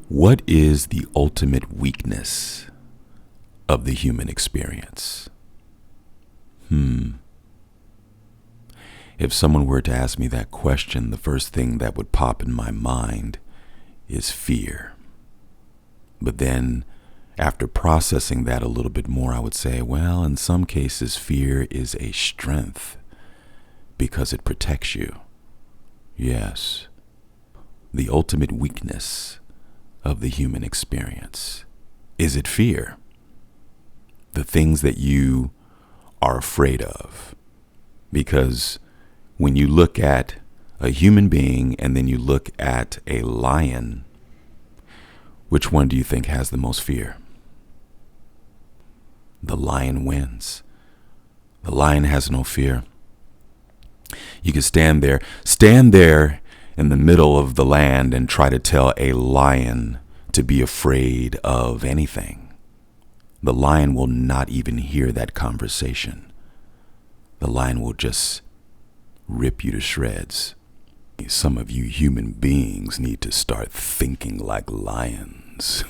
What is the ultimate weakness of the human experience? If someone were to ask me that question, the first thing that would pop in my mind is fear. But then, after processing that a little bit more, I would say, well, in some cases, fear is a strength because it protects you. Yes, the ultimate weakness of the human experience. Is it fear? The things that you are afraid of. Because when you look at a human being and then you look at a lion, which one do you think has the most fear? The lion wins. The lion has no fear. You can stand there in the middle of the land and try to tell a lion to be afraid of anything. The lion will not even hear that conversation. The lion will just rip you to shreds. Some of you human beings need to start thinking like lions.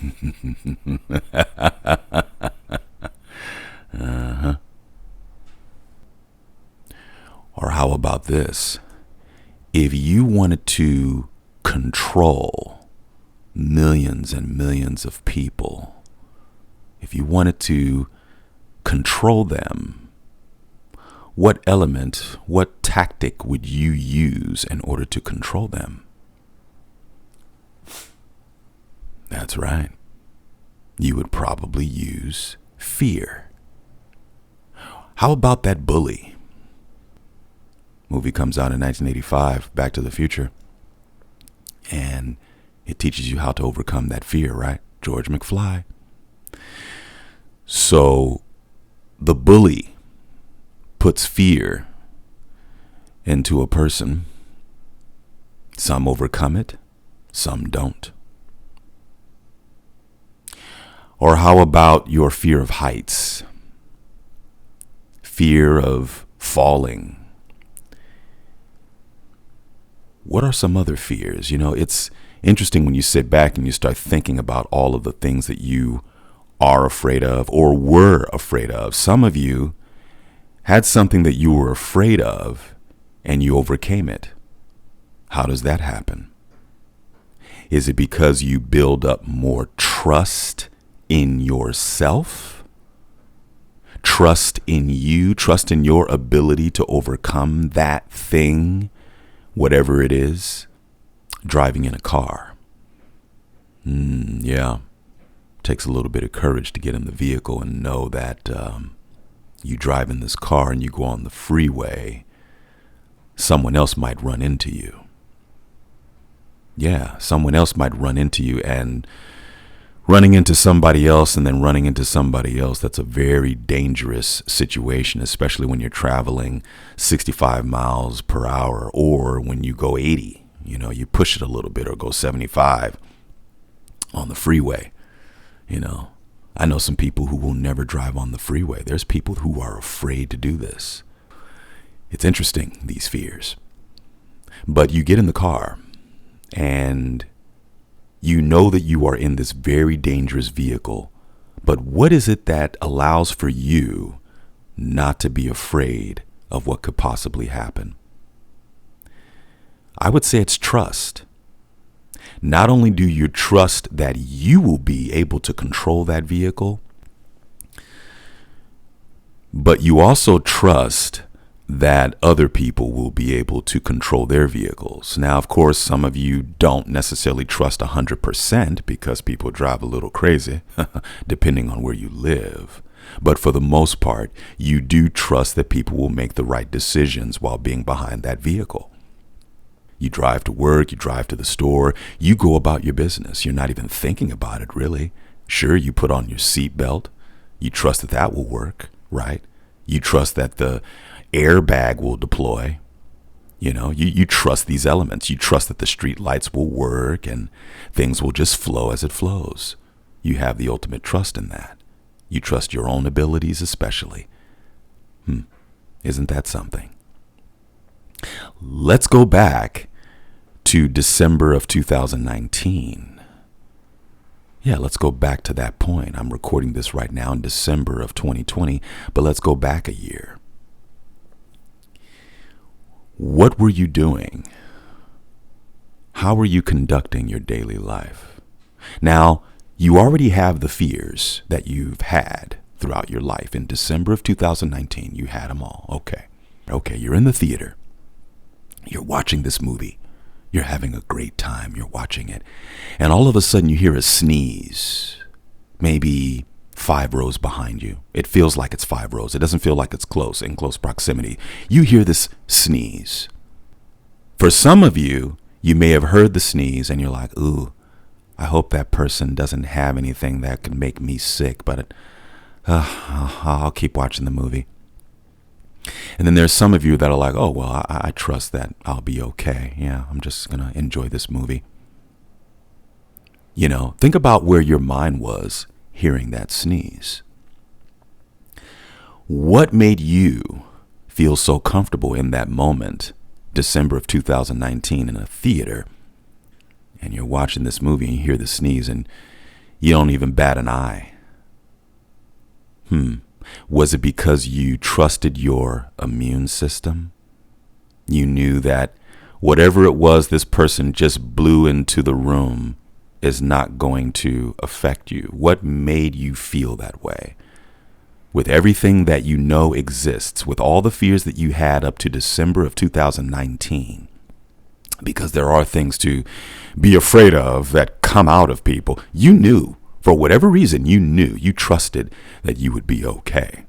Or how about this? If you wanted to control millions and millions of people, if you wanted to control them, what element, what tactic would you use in order to control them? That's right. You would probably use fear. How about that bully? Movie comes out in 1985, Back to the Future. And it teaches you how to overcome that fear, right? George McFly. So the bully puts fear into a person. Some overcome it, some don't. Or how about your fear of heights? Fear of falling. What are some other fears? You know, it's interesting when you sit back and you start thinking about all of the things that you are afraid of or were afraid of. Some of you had something that you were afraid of and you overcame it. How does that happen? Is it because you build up more trust in yourself? Trust in you, trust in your ability to overcome that thing, whatever it is? Driving in a car. Yeah. Takes a little bit of courage to get in the vehicle and know that you drive in this car and you go on the freeway, someone else might run into you. Yeah, someone else might run into you, and running into somebody else and then running into somebody else, that's a very dangerous situation, especially when you're traveling 65 miles per hour or when you go 80. You know, you push it a little bit or go 75 on the freeway. You know, I know some people who will never drive on the freeway. There's people who are afraid to do this. It's interesting, these fears. But you get in the car and you know that you are in this very dangerous vehicle. But what is it that allows for you not to be afraid of what could possibly happen? I would say it's trust. Not only do you trust that you will be able to control that vehicle, but you also trust that other people will be able to control their vehicles. Now, of course, some of you don't necessarily trust 100% because people drive a little crazy, depending on where you live. But for the most part, you do trust that people will make the right decisions while being behind that vehicle. You drive to work, you drive to the store, you go about your business. You're not even thinking about it, really. Sure, you put on your seatbelt. You trust that that will work, right? You trust that the airbag will deploy. You know, you trust these elements. You trust that the street lights will work and things will just flow as it flows. You have the ultimate trust in that. You trust your own abilities especially. Isn't that something? Let's go back to December of 2019. Yeah, let's go back to that point. I'm recording this right now in December of 2020, but let's go back a year. What were you doing? How were you conducting your daily life? Now, you already have the fears that you've had throughout your life. In December of 2019, you had them all. Okay, you're in the theater. You're watching this movie. You're having a great time. You're watching it. And all of a sudden you hear a sneeze, maybe 5 rows behind you. It feels like it's 5 rows. It doesn't feel like it's in close proximity. You hear this sneeze. For some of you, you may have heard the sneeze and you're like, ooh, I hope that person doesn't have anything that could make me sick, but I'll keep watching the movie. And then there's some of you that are like, oh, well, I trust that I'll be okay. Yeah, I'm just going to enjoy this movie. You know, think about where your mind was hearing that sneeze. What made you feel so comfortable in that moment, December of 2019 in a theater, and you're watching this movie and you hear the sneeze and you don't even bat an eye? Was it because you trusted your immune system? You knew that whatever it was this person just blew into the room is not going to affect you. What made you feel that way? With everything that you know exists, with all the fears that you had up to December of 2019, because there are things to be afraid of that come out of people, you knew. For whatever reason, you trusted that you would be okay.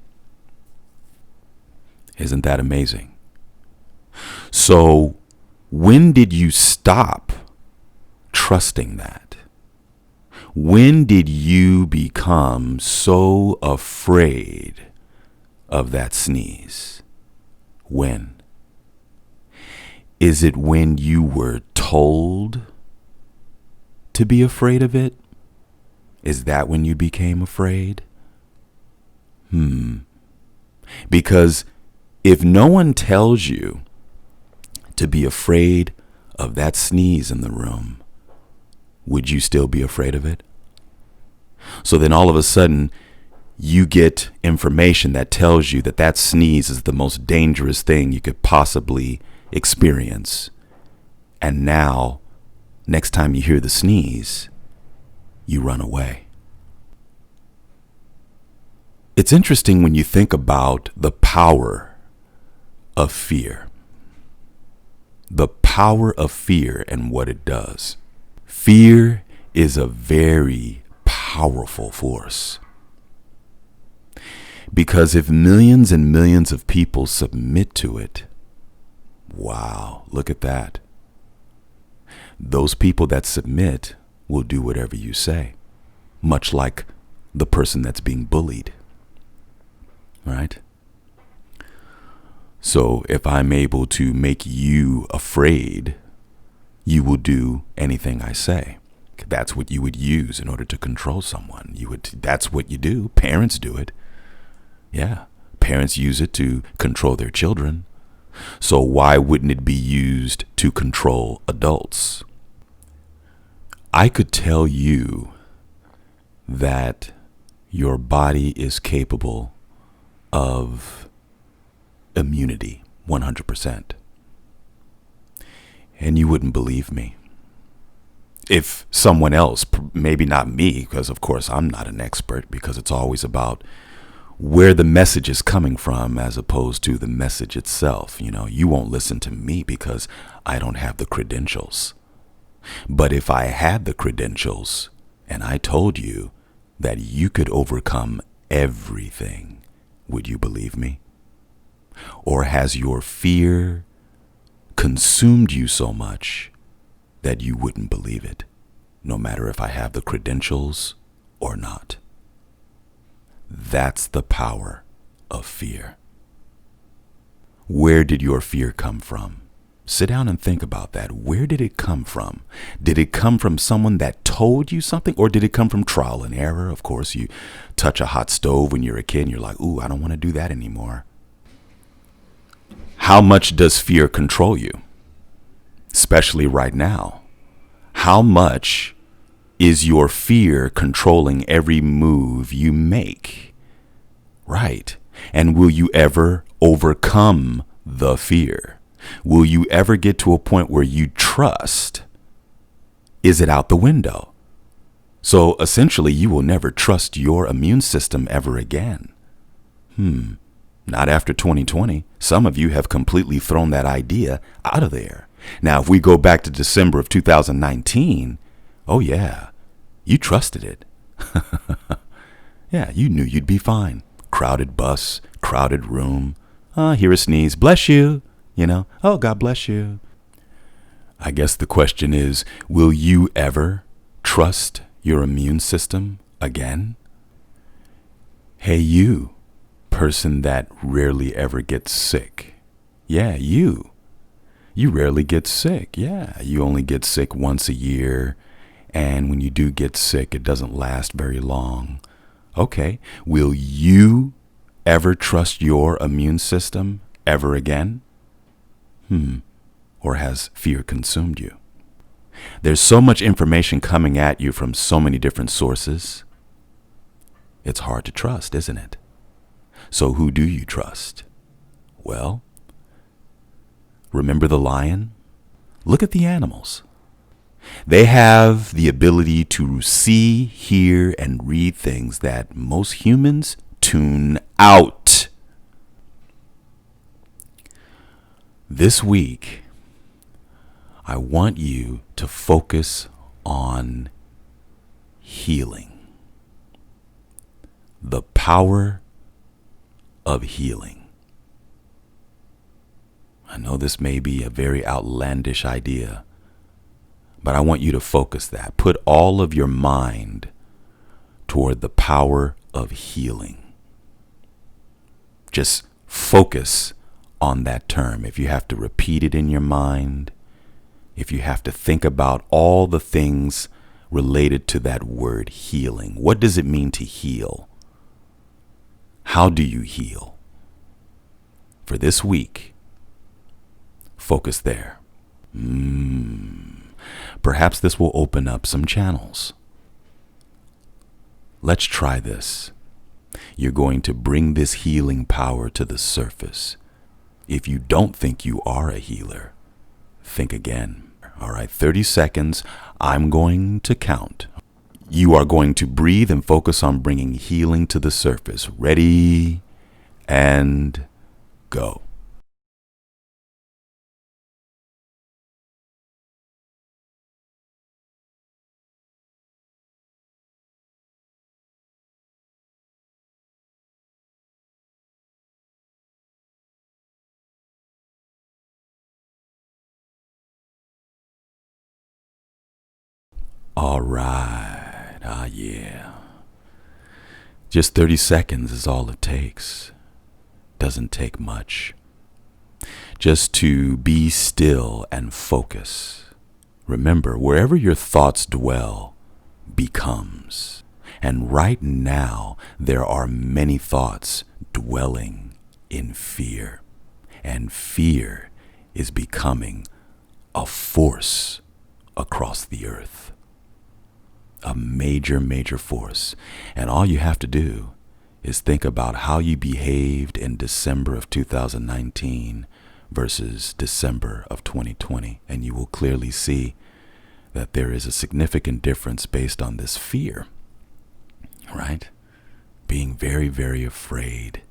Isn't that amazing? So when did you stop trusting that? When did you become so afraid of that sneeze? When? Is it when you were told to be afraid of it? Is that when you became afraid? Because if no one tells you to be afraid of that sneeze in the room, would you still be afraid of it? So then all of a sudden, you get information that tells you that that sneeze is the most dangerous thing you could possibly experience. And now, next time you hear the sneeze, you run away. It's interesting when you think about the power of fear. The power of fear and what it does. Fear is a very powerful force. Because if millions and millions of people submit to it, wow, look at that. Those people that submit will do whatever you say, much like the person that's being bullied, right? So if I'm able to make you afraid, you will do anything I say. That's what you would use in order to control someone. That's what you do. Parents do it. Yeah, parents use it to control their children. So why wouldn't it be used to control adults? I could tell you that your body is capable of immunity 100%. And you wouldn't believe me. If someone else, maybe not me, because of course I'm not an expert, because it's always about where the message is coming from as opposed to the message itself. You know, you won't listen to me because I don't have the credentials. But if I had the credentials and I told you that you could overcome everything, would you believe me? Or has your fear consumed you so much that you wouldn't believe it, no matter if I have the credentials or not? That's the power of fear. Where did your fear come from? Sit down and think about that. Where did it come from? Did it come from someone that told you something, or did it come from trial and error? Of course, you touch a hot stove when you're a kid and you're like, ooh, I don't want to do that anymore. How much does fear control you? Especially right now. How much Is your fear controlling every move you make? Right. And will you ever overcome the fear? Will you ever get to a point where you trust? Is it out the window? So essentially, you will never trust your immune system ever again. Not after 2020. Some of you have completely thrown that idea out of there. Now, if we go back to December of 2019, oh yeah, you trusted it. Yeah, you knew you'd be fine. Crowded bus, crowded room. Hear a sneeze. Bless you. Oh, God bless you. I guess the question is, will you ever trust your immune system again? Hey, you, person that rarely ever gets sick. Yeah, you. You rarely get sick. Yeah, you only get sick once a year. And when you do get sick, it doesn't last very long. Okay, will you ever trust your immune system ever again? Or has fear consumed you? There's so much information coming at you from so many different sources. It's hard to trust, isn't it? So who do you trust? Well, remember the lion? Look at the animals. They have the ability to see, hear, and read things that most humans tune out. This week, I want you to focus on healing. The power of healing. I know this may be a very outlandish idea, but I want you to focus that. Put all of your mind toward the power of healing. Just focus on that term. If you have to repeat it in your mind, if you have to think about all the things related to that word healing. What does it mean to heal? How do you heal? For this week, focus there. Perhaps this will open up some channels. Let's try this. You're going to bring this healing power to the surface. If you don't think you are a healer, think again. All right, 30 seconds. I'm going to count. You are going to breathe and focus on bringing healing to the surface. Ready and go. All right. Yeah. Just 30 seconds is all it takes. Doesn't take much. Just to be still and focus. Remember, wherever your thoughts dwell becomes. And right now, there are many thoughts dwelling in fear. And fear is becoming a force across the earth. A major, major force. And all you have to do is think about how you behaved in December of 2019 versus December of 2020. And you will clearly see that there is a significant difference based on this fear, right? Being very, very afraid.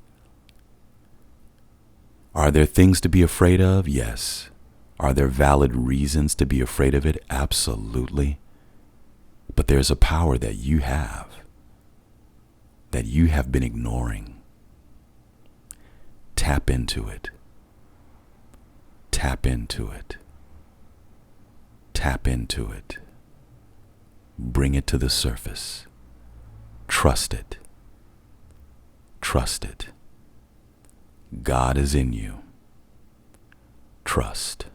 Are there things to be afraid of? Yes. Are there valid reasons to be afraid of it? Absolutely. But there's a power that you have been ignoring. Tap into it. Tap into it. Tap into it. Bring it to the surface. Trust it. Trust it. God is in you. Trust.